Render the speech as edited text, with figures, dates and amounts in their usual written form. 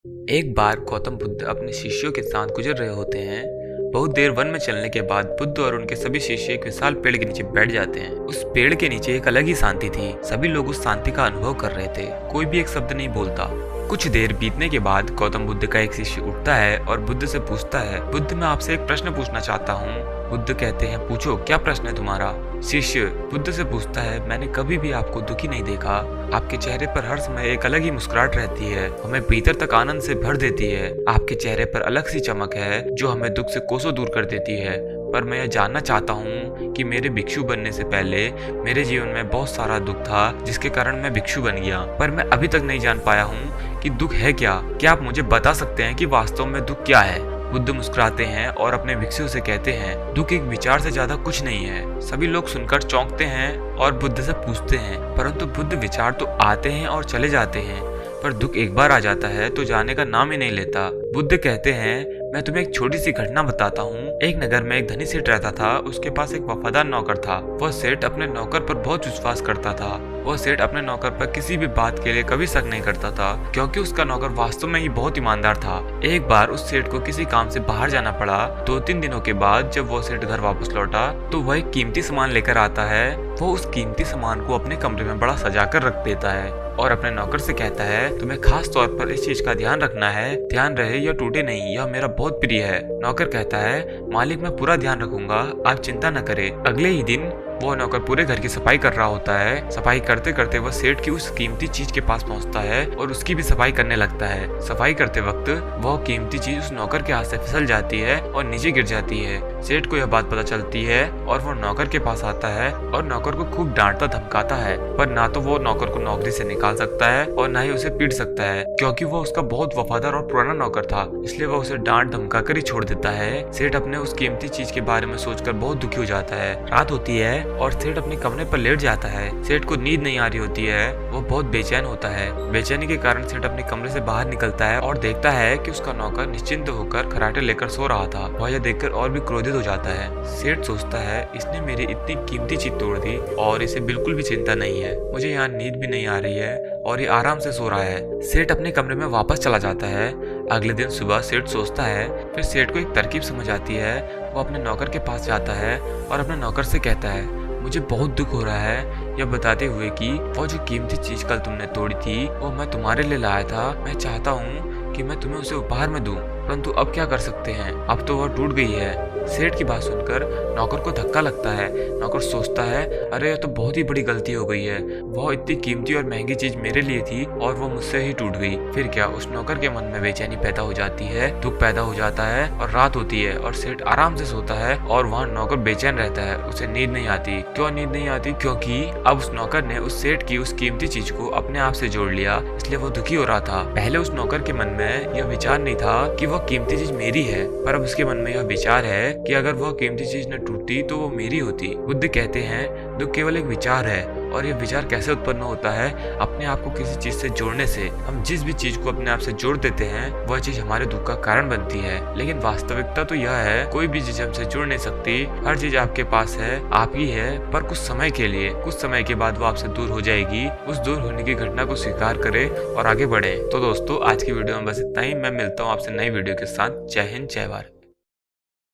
एक बार गौतम बुद्ध अपने शिष्यों के साथ गुजर रहे होते हैं। बहुत देर वन में चलने के बाद बुद्ध और उनके सभी शिष्य एक विशाल पेड़ के नीचे बैठ जाते हैं। उस पेड़ के नीचे एक अलग ही शांति थी। सभी लोग उस शांति का अनुभव कर रहे थे। कोई भी एक शब्द नहीं बोलता। कुछ देर बीतने के बाद गौतम बुद्ध का एक शिष्य उठता है और बुद्ध से पूछता है, बुद्ध मैं आपसे एक प्रश्न पूछना चाहता हूँ। बुद्ध कहते हैं, पूछो, क्या प्रश्न है तुम्हारा? शिष्य बुद्ध से पूछता है, मैंने कभी भी आपको दुखी नहीं देखा। आपके चेहरे पर हर समय एक अलग ही मुस्कुराहट रहती है, हमें भीतर तक आनंद से भर देती है। आपके चेहरे पर अलग सी चमक है जो हमें दुख से कोसों दूर कर देती है। पर मैं यह जानना चाहता हूँ कि मेरे भिक्षु बनने से पहले मेरे जीवन में बहुत सारा दुख था जिसके कारण मैं भिक्षु बन गया, पर मैं अभी तक नहीं जान पाया हूँ कि दुख है क्या आप मुझे बता सकते हैं कि वास्तव में दुख क्या है? बुद्ध मुस्कुराते हैं और अपने भिक्षुओं से कहते हैं, दुख एक विचार से ज्यादा कुछ नहीं है। सभी लोग सुनकर चौंकते हैं और बुद्ध से पूछते हैं, परंतु बुद्ध, विचार तो आते हैं और चले जाते हैं, पर दुख एक बार आ जाता है तो जाने का नाम ही नहीं लेता। बुद्ध कहते हैं, मैं तुम्हें एक छोटी सी घटना बताता हूँ। एक नगर में एक धनी सेठ रहता था। उसके पास एक वफादार नौकर था। वह सेठ अपने नौकर पर बहुत विश्वास करता था। वह सेठ अपने नौकर पर किसी भी बात के लिए कभी शक नहीं करता था, क्योंकि उसका नौकर वास्तव में ही बहुत ईमानदार था। एक बार उस सेठ को किसी काम से बाहर जाना पड़ा। 2-3 दिनों के बाद जब वो सेठ घर वापस लौटा तो वह एक कीमती सामान लेकर आता है। वो उस कीमती सामान को अपने कमरे में बड़ा सजा कर रख देता है और अपने नौकर से कहता है, तुम्हें खास तौर पर इस चीज का ध्यान रखना है, ध्यान रहे यह टूटे नहीं, यह मेरा बहुत प्रिय है। नौकर कहता है, मालिक मैं पूरा ध्यान रखूंगा, आप चिंता न करें। अगले ही दिन वो नौकर पूरे घर की सफाई कर रहा होता है। सफाई करते करते वह सेठ की उस कीमती चीज के पास पहुंचता है और उसकी भी सफाई करने लगता है। सफाई करते वक्त वह कीमती चीज उस नौकर के हाथ से फिसल जाती है और नीचे गिर जाती है। सेठ को यह बात पता चलती है और वो नौकर के पास आता है और नौकर को खूब डांटता धमकाता है, पर ना तो वो नौकर को नौकरी से निकाल सकता है और ना ही उसे पीट सकता है, क्योंकि वो उसका बहुत वफादार और पुराना नौकर था। इसलिए वह उसे डांट धमका कर ही छोड़ देता है। सेठ अपने उस कीमती चीज के बारे में सोचकर बहुत दुखी हो जाता है। रात होती है और सेठ अपने कमरे पर लेट जाता है। सेठ को नींद नहीं आ रही होती है। वो बहुत बेचैन होता है। बेचैनी के कारण सेठ अपने कमरे से बाहर निकलता है और देखता है कि उसका नौकर निश्चिंत होकर खराटे लेकर सो रहा था। वह यह देखकर और भी क्रोधित हो जाता है। सेठ सोचता है, इसने मेरी इतनी कीमती चीज तोड़ दी और इसे बिल्कुल भी चिंता नहीं है। मुझे यहाँ नींद भी नहीं आ रही है और ये आराम से सो रहा है। सेठ अपने कमरे में वापस चला जाता है। अगले दिन सुबह सेठ सोचता है। फिर सेठ को एक तरकीब समझ आती है। वो अपने नौकर के पास जाता है और अपने नौकर से कहता है, मुझे बहुत दुख हो रहा है, यह बताते हुए कि वो जो कीमती चीज कल तुमने तोड़ी थी वो मैं तुम्हारे लिए लाया था। मैं चाहता हूँ कि मैं तुम्हें उसे उपहार में दूं, परंतु अब क्या कर सकते हैं, अब तो वह टूट गई है। सेठ की बात सुनकर नौकर को धक्का लगता है। नौकर सोचता है, अरे यह तो बहुत ही बड़ी गलती हो गई है। वह इतनी कीमती और महंगी चीज मेरे लिए थी और वो मुझसे ही टूट गई। फिर क्या, उस नौकर के मन में बेचैनी पैदा हो जाती है, दुख पैदा हो जाता है और रात होती है और सेठ आराम से सोता है और वहाँ नौकर बेचैन रहता है। उसे नींद नहीं आती। क्यों नींद नहीं आती? क्योंकि अब उस नौकर ने उस सेठ की उस कीमती चीज को अपने आप से जोड़ लिया, इसलिए वो दुखी हो रहा था। पहले उस नौकर के मन में यह विचार नहीं था कि वह कीमती चीज मेरी है, पर अब उसके मन में यह विचार है कि अगर वह कीमती चीज न टूटती तो वो मेरी होती। बुद्ध कहते हैं, दुख केवल एक विचार है और यह विचार कैसे उत्पन्न होता है? अपने आप को किसी चीज से जोड़ने से। हम जिस भी चीज को अपने आप से जोड़ देते हैं वह चीज हमारे दुख का कारण बनती है। लेकिन वास्तविकता तो यह है, कोई भी चीज हमसे जुड़ नहीं सकती। हर चीज आपके पास है, आप ही है, पर कुछ समय के लिए। कुछ समय के बाद वो आपसे दूर हो जाएगी। उस दूर होने की घटना को स्वीकार करें और आगे बढ़े। तो दोस्तों, आज की वीडियो में बस इतना ही। मैं मिलता हूँ आपसे नई वीडियो के साथ। जय हिंद, जय भारत।